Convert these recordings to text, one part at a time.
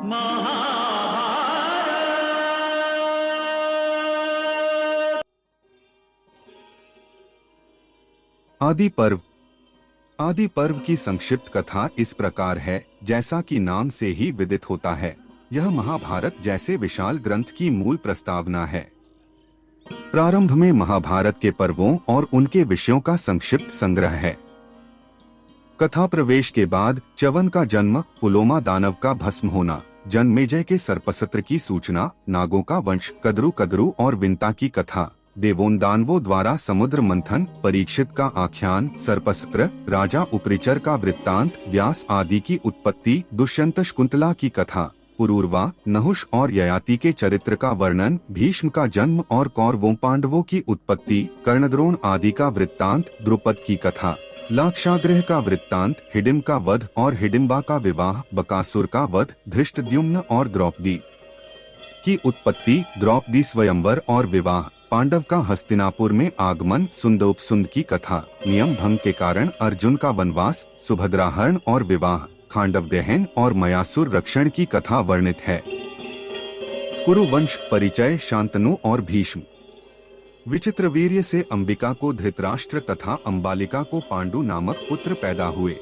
महाभारत। आदि पर्व। आदि पर्व की संक्षिप्त कथा इस प्रकार है, जैसा कि नाम से ही विदित होता है, यह महाभारत जैसे विशाल ग्रंथ की मूल प्रस्तावना है। प्रारंभ में महाभारत के पर्वों और उनके विषयों का संक्षिप्त संग्रह है। कथा प्रवेश के बाद च्यवन का जन्म, पुलोमा दानव का भस्म होना, जन्मेजय के सर्पसत्र की सूचना, नागों का वंश, कद्रु और विंता की कथा, देवोंदानवों द्वारा समुद्र मंथन, परीक्षित का आख्यान, सर्पसत्र, राजा उपरिचर का वृत्तांत, व्यास आदि की उत्पत्ति, दुष्यंत शकुंतला की कथा, पुरूरवा, नहुष और ययाति के चरित्र का वर्णन, भीष्म का जन्म और कौरवों पांडवों की उत्पत्ति, कर्णद्रोण आदि का वृत्तांत, द्रुपद की कथा, लाक्षागृह का वृत्तांत, हिडिंब का वध और हिडिंबा का विवाह, बकासुर का वध, धृष्टद्युम्न और द्रौपदी की उत्पत्ति, द्रौपदी स्वयंवर और विवाह, पांडव का हस्तिनापुर में आगमन, सुंदोपसुंद की कथा, नियम भंग के कारण अर्जुन का वनवास, सुभद्राहरण और विवाह, खांडव दहन और मयासुर रक्षण की कथा वर्णित है। कुरुवंश, परिचय, शांतनु और भीष्म। विचित्रवीर्य से अंबिका को धृतराष्ट्र तथा अंबालिका को पांडु नामक पुत्र पैदा हुए।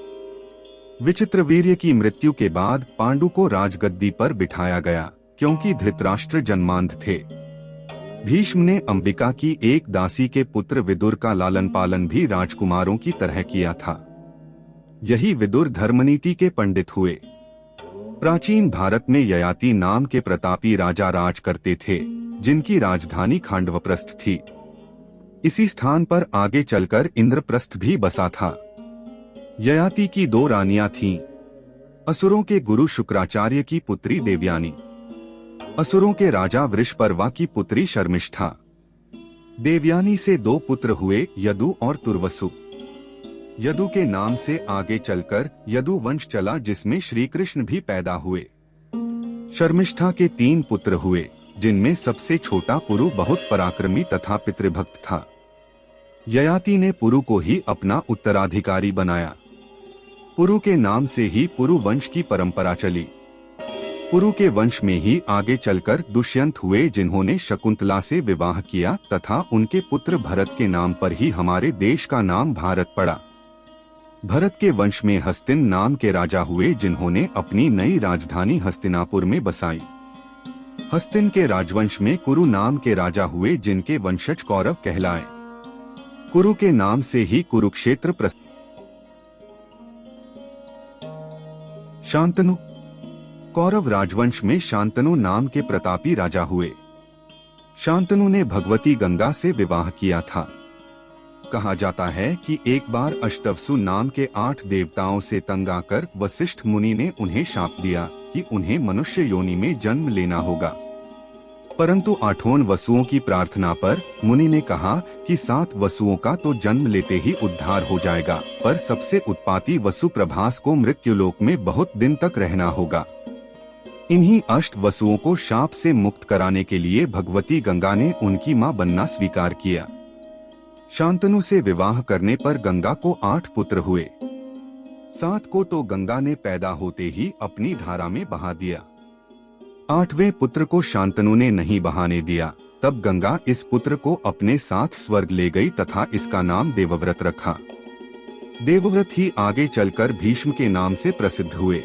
विचित्रवीर्य की मृत्यु के बाद पांडु को राजगद्दी पर बिठाया गया, क्योंकि धृतराष्ट्र जन्मांध थे। भीष्म ने अंबिका की एक दासी के पुत्र विदुर का लालन पालन भी राजकुमारों की तरह किया था। यही विदुर धर्मनीति के पंडित हुए। प्राचीन भारत में ययाति नाम के प्रतापी राजा राज करते थे, जिनकी राजधानी खांडवप्रस्थ थी। इसी स्थान पर आगे चलकर इंद्रप्रस्थ भी बसा था। ययाति की दो रानियां थीं। असुरों के गुरु शुक्राचार्य की पुत्री देवयानी, असुरों के राजा वृषपर्वा की पुत्री शर्मिष्ठा। देवयानी से दो पुत्र हुए, यदु और तुर्वसु। यदु के नाम से आगे चलकर यदु वंश चला, जिसमें श्री कृष्ण भी पैदा हुए। शर्मिष्ठा के तीन पुत्र हुए, जिनमें सबसे छोटा पुरु बहुत पराक्रमी तथा पितृभक्त था। ययाति ने पुरु को ही अपना उत्तराधिकारी बनाया। पुरु के नाम से ही पुरु वंश की परंपरा चली। पुरु के वंश में ही आगे चलकर दुष्यंत हुए, जिन्होंने शकुंतला से विवाह किया तथा उनके पुत्र भरत के नाम पर ही हमारे देश का नाम भारत पड़ा। भरत के वंश में हस्तिन नाम के राजा हुए, जिन्होंने अपनी नई राजधानी हस्तिनापुर में बसाई। हस्तिन के राजवंश में कुरु नाम के राजा हुए, जिनके वंशज कौरव कहलाए। कुरु के नाम से ही कुरुक्षेत्र शांतनु। कौरव राजवंश में शांतनु नाम के प्रतापी राजा हुए। शांतनु ने भगवती गंगा से विवाह किया था। कहा जाता है कि एक बार अष्टवसु नाम के 8 देवताओं से तंग आकर वशिष्ठ मुनि ने उन्हें शाप दिया कि उन्हें मनुष्य योनि में जन्म लेना होगा। परंतु 8 वसुओं की प्रार्थना पर मुनि ने कहा कि 7 वसुओं का तो जन्म लेते ही उद्धार हो जाएगा, पर सबसे उत्पाती वसु प्रभास को मृत्युलोक में बहुत दिन तक रहना होगा। इन्हीं अष्ट वसुओं को शाप से मुक्त कराने के लिए भगवती गंगा ने उनकी मां बनना स्वीकार किया। शांतनु से विवाह करने पर गंगा को 8 पुत्र हुए। 7 को तो गंगा ने पैदा होते ही अपनी धारा में बहा दिया। 8वें पुत्र को शांतनु ने नहीं बहाने दिया। तब गंगा इस पुत्र को अपने साथ स्वर्ग ले गई तथा इसका नाम देवव्रत रखा। देवव्रत ही आगे चलकर भीष्म के नाम से प्रसिद्ध हुए।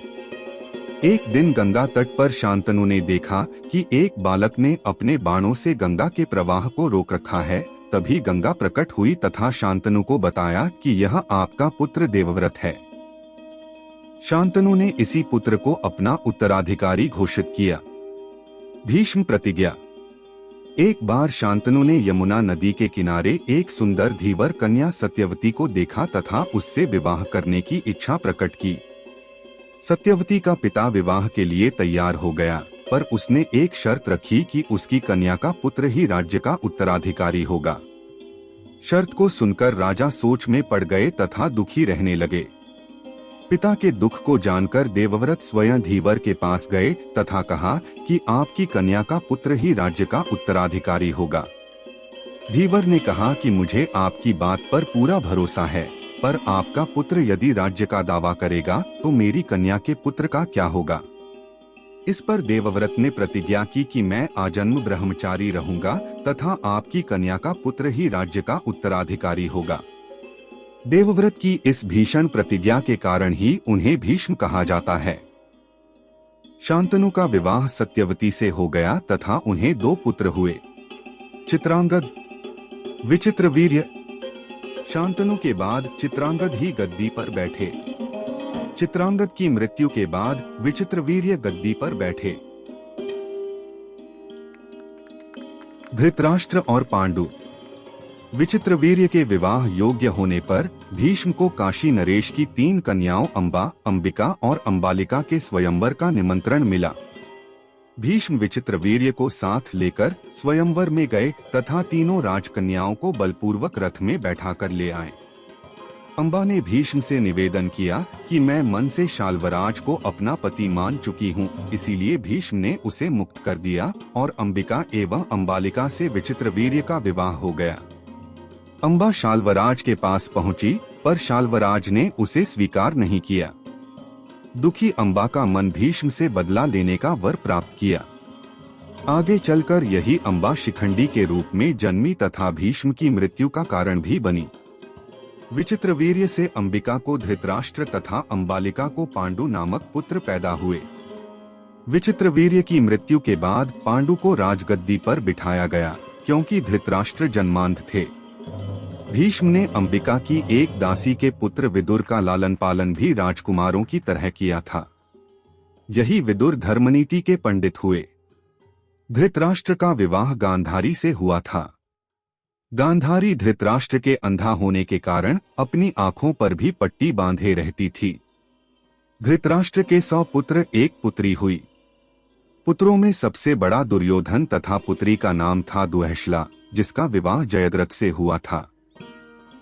एक दिन गंगा तट पर शांतनु ने देखा कि एक बालक ने अपने बाणों से गंगा के प्रवाह को रोक रखा है। तभी गंगा प्रकट हुई तथा शांतनु को बताया कि यह आपका पुत्र देवव्रत है। शांतनु ने इसी पुत्र को अपना उत्तराधिकारी घोषित किया। भीष्म प्रतिज्ञा। एक बार शांतनु ने यमुना नदी के किनारे एक सुंदर धीवर कन्या सत्यवती को देखा तथा उससे विवाह करने की इच्छा प्रकट की। सत्यवती का पिता विवाह के लिए तैयार हो गया, पर उसने एक शर्त रखी कि उसकी कन्या का पुत्र ही राज्य का उत्तराधिकारी होगा। शर्त को सुनकर राजा सोच में पड़ गए तथा दुखी रहने लगे। पिता के दुख को जानकर देवव्रत स्वयं धीवर के पास गए तथा कहा कि आपकी कन्या का पुत्र ही राज्य का उत्तराधिकारी होगा। धीवर ने कहा कि मुझे आपकी बात पर पूरा भरोसा है, पर आपका पुत्र यदि राज्य का दावा करेगा तो मेरी कन्या के पुत्र का क्या होगा। इस पर देवव्रत ने प्रतिज्ञा की कि मैं आजन्म ब्रह्मचारी रहूंगा तथा आपकी कन्या का पुत्र ही राज्य का उत्तराधिकारी होगा। देवव्रत की इस भीषण प्रतिज्ञा के कारण ही उन्हें भीष्म कहा जाता है। शांतनु का विवाह सत्यवती से हो गया तथा उन्हें 2 पुत्र हुए, चित्रांगद, विचित्रवीर्य। शांतनु के बाद चित्रांगद ही गद्दी पर बैठे। चित्रांगद की मृत्यु के बाद विचित्रवीर्य गद्दी पर बैठे। धृतराष्ट्र और पांडु। विचित्रवीर्य के विवाह योग्य होने पर भीष्म को काशी नरेश की 3 कन्याओं अंबा, अंबिका और अंबालिका के स्वयंवर का निमंत्रण मिला। भीष्म विचित्रवीर्य को साथ लेकर स्वयंवर में गए तथा तीनों राजकन्याओं को बलपूर्वक रथ में बैठाकर ले आए। अंबा ने भीष्म से निवेदन किया कि मैं मन से शाल्वराज को अपना पति मान चुकी हूँ, इसीलिए भीष्म ने उसे मुक्त कर दिया और अंबिका एवं अंबालिका से विचित्रवीर्य का विवाह हो गया। अंबा शाल्वराज के पास पहुंची, पर शाल्वराज ने उसे स्वीकार नहीं किया। दुखी अंबा का मन भीष्म से बदला लेने का वर प्राप्त किया। आगे चलकर यही अंबा शिखंडी के रूप में जन्मी तथा भीष्म की मृत्यु का कारण भी बनी। विचित्रवीर्य से अंबिका को धृतराष्ट्र तथा अंबालिका को पांडु नामक पुत्र पैदा हुए। विचित्रवीर्य की मृत्यु के बाद पांडु को राजगद्दी पर बिठाया गया, क्योंकि धृतराष्ट्र जन्मांध थे। भीष्म ने अंबिका की एक दासी के पुत्र विदुर का लालन पालन भी राजकुमारों की तरह किया था। यही विदुर धर्मनीति के पंडित हुए। धृतराष्ट्र का विवाह गांधारी से हुआ था। गांधारी धृतराष्ट्र के अंधा होने के कारण अपनी आंखों पर भी पट्टी बांधे रहती थी। धृतराष्ट्र के 100 पुत्र, 1 पुत्री हुई। पुत्रों में सबसे बड़ा दुर्योधन तथा पुत्री का नाम था दुहिशला, जिसका विवाह जयद्रथ से हुआ था।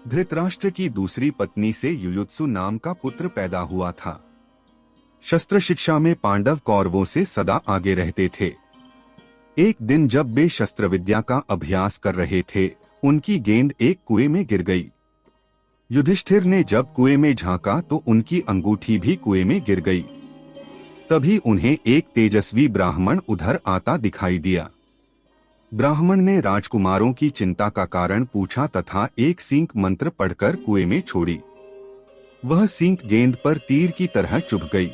धृतराष्ट्र की दूसरी पत्नी से युयुत्सु नाम का पुत्र पैदा हुआ था। शस्त्र शिक्षा में पांडव कौरवों से सदा आगे रहते थे। एक दिन जब वे शस्त्र विद्या का अभ्यास कर रहे थे, उनकी गेंद एक कुएं में गिर गई। युधिष्ठिर ने जब कुएं में झांका तो उनकी अंगूठी भी कुएं में गिर गई। तभी उन्हें एक तेजस्वी ब्राह्मण उधर आता दिखाई दिया। ब्राह्मण ने राजकुमारों की चिंता का कारण पूछा तथा एक सींक मंत्र पढ़कर कुएं में छोड़ी। वह सींक गेंद पर तीर की तरह चुभ गई।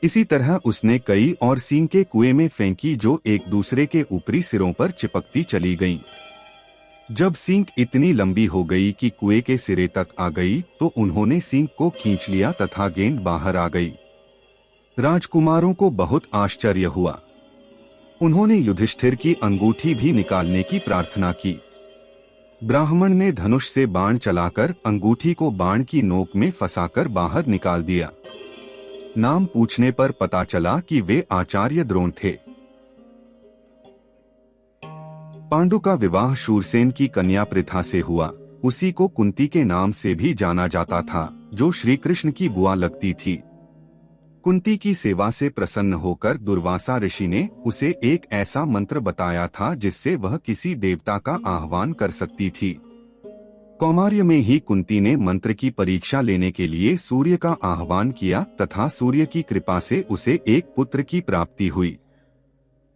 इसी तरह उसने कई और सींकें कुएं में फेंकी जो एक दूसरे के ऊपरी सिरों पर चिपकती चली गईं। जब सींक इतनी लंबी हो गई कि कुएं के सिरे तक आ गई तो उन्होंने सींक को खींच लिया तथा गेंद बाहर आ गई। राजकुमारों को बहुत आश्चर्य हुआ। उन्होंने युधिष्ठिर की अंगूठी भी निकालने की प्रार्थना की। ब्राह्मण ने धनुष से बाण चलाकर अंगूठी को बाण की नोक में फंसाकर बाहर निकाल दिया। नाम पूछने पर पता चला कि वे आचार्य द्रोण थे। पांडु का विवाह शूरसेन की कन्या पृथा से हुआ। उसी को कुंती के नाम से भी जाना जाता था, जो श्री कृष्ण की बुआ लगती थी। कुंती की सेवा से प्रसन्न होकर दुर्वासा ऋषि ने उसे एक ऐसा मंत्र बताया था जिससे वह किसी देवता का आह्वान कर सकती थी। कौमार्य में ही कुंती ने मंत्र की परीक्षा लेने के लिए सूर्य का आह्वान किया तथा सूर्य की कृपा से उसे एक पुत्र की प्राप्ति हुई।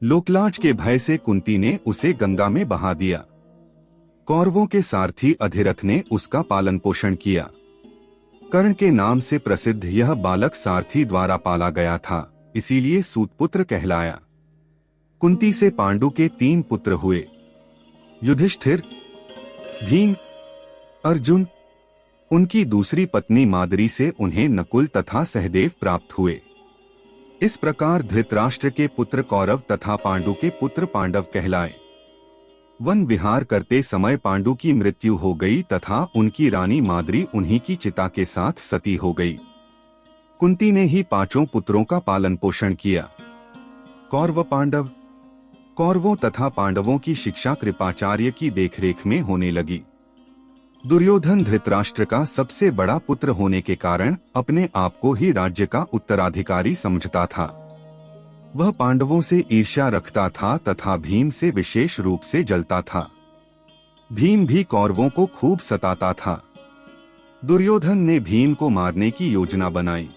लोकलाज के भय से कुंती ने उसे गंगा में बहा दिया। कौरवों के सारथी अधिरथ ने उसका पालन पोषण किया। कर्ण के नाम से प्रसिद्ध यह बालक सारथी द्वारा पाला गया था, इसीलिए सूतपुत्र कहलाया। कुंती से पांडु के 3 पुत्र हुए, युधिष्ठिर, भीम, अर्जुन। उनकी दूसरी पत्नी माद्री से उन्हें नकुल तथा सहदेव प्राप्त हुए। इस प्रकार धृतराष्ट्र के पुत्र कौरव तथा पांडु के पुत्र पांडव कहलाए। वन विहार करते समय पांडु की मृत्यु हो गई तथा उनकी रानी माद्री उन्हीं की चिता के साथ सती हो गई। कुंती ने ही 5 पुत्रों का पालन पोषण किया। कौरव पांडव। कौरवों तथा पांडवों की शिक्षा कृपाचार्य की देखरेख में होने लगी। दुर्योधन धृतराष्ट्र का सबसे बड़ा पुत्र होने के कारण अपने आप को ही राज्य का उत्तराधिकारी समझता था। वह पांडवों से ईर्ष्या रखता था तथा भीम से विशेष रूप से जलता था। भीम भी कौरवों को खूब सताता था। दुर्योधन ने भीम को मारने की योजना बनाई।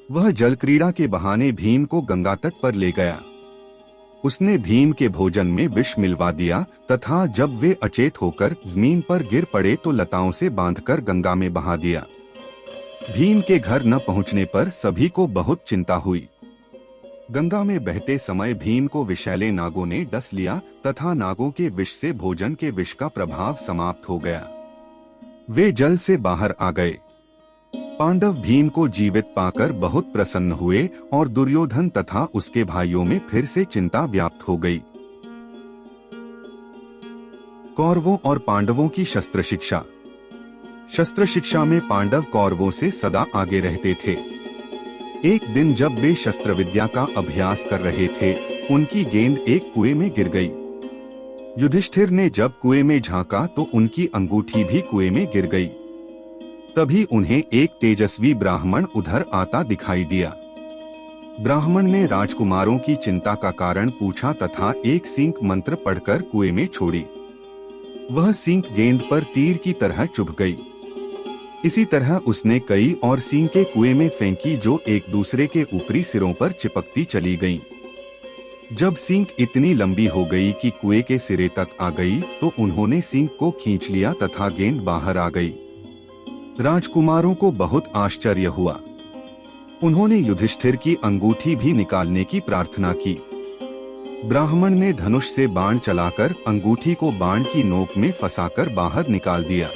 वह जल क्रीड़ा के बहाने भीम को गंगा तट पर ले गया। उसने भीम के भोजन में विष मिलवा दिया तथा जब वे अचेत होकर जमीन पर गिर पड़े तो लताओं से बांधकर गंगा में बहा दिया। भीम के घर न पहुंचने पर सभी को बहुत चिंता हुई। गंगा में बहते समय भीम को विषैले नागों ने डस लिया तथा नागों के विष से भोजन के विष का प्रभाव समाप्त हो गया। वे जल से बाहर आ गए। पांडव भीम को जीवित पाकर बहुत प्रसन्न हुए और दुर्योधन तथा उसके भाइयों में फिर से चिंता व्याप्त हो गई। कौरवों और पांडवों की शस्त्र शिक्षा। शस्त्र शिक्षा में पांडव कौरवों से सदा आगे रहते थे। एक दिन जब वे शस्त्र विद्या का अभ्यास कर रहे थे, उनकी गेंद एक कुएं में गिर गई। युधिष्ठिर ने जब कुएं में झांका तो उनकी अंगूठी भी कुएं में गिर गई। तभी उन्हें एक तेजस्वी ब्राह्मण उधर आता दिखाई दिया। ब्राह्मण ने राजकुमारों की चिंता का कारण पूछा तथा एक सींक मंत्र पढ़कर कुएं में छोड़ी। वह सींक गेंद पर तीर की तरह चुभ गई। इसी तरह उसने कई और सींकें कुएं में फेंकी जो एक दूसरे के ऊपरी सिरों पर चिपकती चली गईं। जब सींक इतनी लंबी हो गई कि कुएं के सिरे तक आ गई तो उन्होंने सींक को खींच लिया तथा गेंद बाहर आ गई। राजकुमारों को बहुत आश्चर्य हुआ। उन्होंने युधिष्ठिर की अंगूठी भी निकालने की प्रार्थना की। ब्राह्मण ने धनुष से बाण चलाकर अंगूठी को बाण की नोक में फंसाकर बाहर निकाल दिया।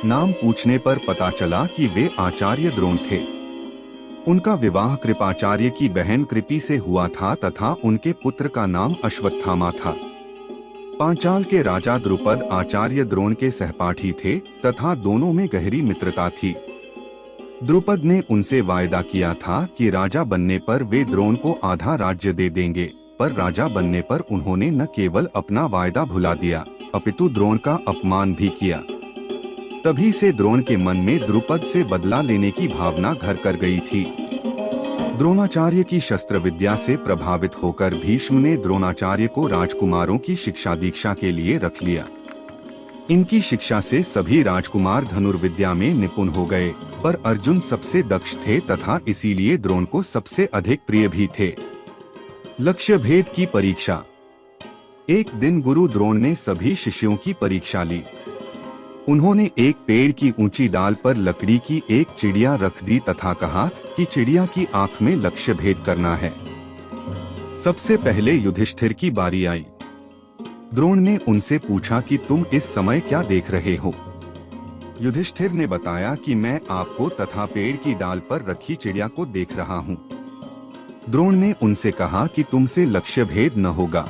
नाम पूछने पर पता चला कि वे आचार्य द्रोण थे। उनका विवाह कृपाचार्य की बहन कृपि से हुआ था तथा उनके पुत्र का नाम अश्वत्थामा था। पांचाल के राजा द्रुपद आचार्य द्रोण के सहपाठी थे तथा दोनों में गहरी मित्रता थी। द्रुपद ने उनसे वायदा किया था कि राजा बनने पर वे द्रोण को आधा राज्य दे देंगे, पर राजा बनने पर उन्होंने न केवल अपना वायदा भुला दिया अपितु द्रोण का अपमान भी किया। तभी से द्रोण के मन में द्रुपद से बदला लेने की भावना घर कर गई थी। द्रोणाचार्य की शस्त्र विद्या से प्रभावित होकर भीष्म ने द्रोणाचार्य को राजकुमारों की शिक्षा दीक्षा के लिए रख लिया। इनकी शिक्षा से सभी राजकुमार धनुर्विद्या में निपुण हो गए, पर अर्जुन सबसे दक्ष थे तथा इसीलिए द्रोण को सबसे अधिक प्रिय भी थे। लक्ष्य भेद की परीक्षा। एक दिन गुरु द्रोण ने सभी शिष्यों की परीक्षा ली। उन्होंने एक पेड़ की ऊंची डाल पर लकड़ी की एक चिड़िया रख दी तथा कहा कि चिड़िया की आंख में लक्ष्य भेद करना है। सबसे पहले युधिष्ठिर की बारी आई। द्रोण ने उनसे पूछा कि तुम इस समय क्या देख रहे हो। युधिष्ठिर ने बताया कि मैं आपको तथा पेड़ की डाल पर रखी चिड़िया को देख रहा हूँ। द्रोण ने उनसे कहा कि तुमसे लक्ष्य भेद न होगा।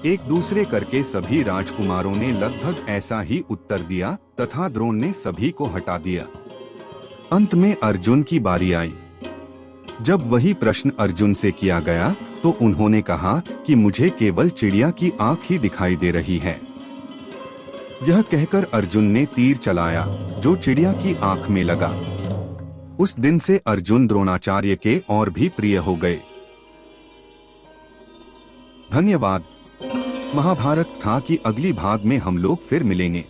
एक दूसरे करके सभी राजकुमारों ने लगभग ऐसा ही उत्तर दिया तथा द्रोण ने सभी को हटा दिया। अंत में अर्जुन की बारी आई। जब वही प्रश्न अर्जुन से किया गया तो उन्होंने कहा कि मुझे केवल चिड़िया की आंख ही दिखाई दे रही है। यह कहकर अर्जुन ने तीर चलाया जो चिड़िया की आंख में लगा। उस दिन से अर्जुन द्रोणाचार्य के और भी प्रिय हो गए। धन्यवाद। महाभारत था कि अगली भाग में हम लोग फिर मिलेंगे।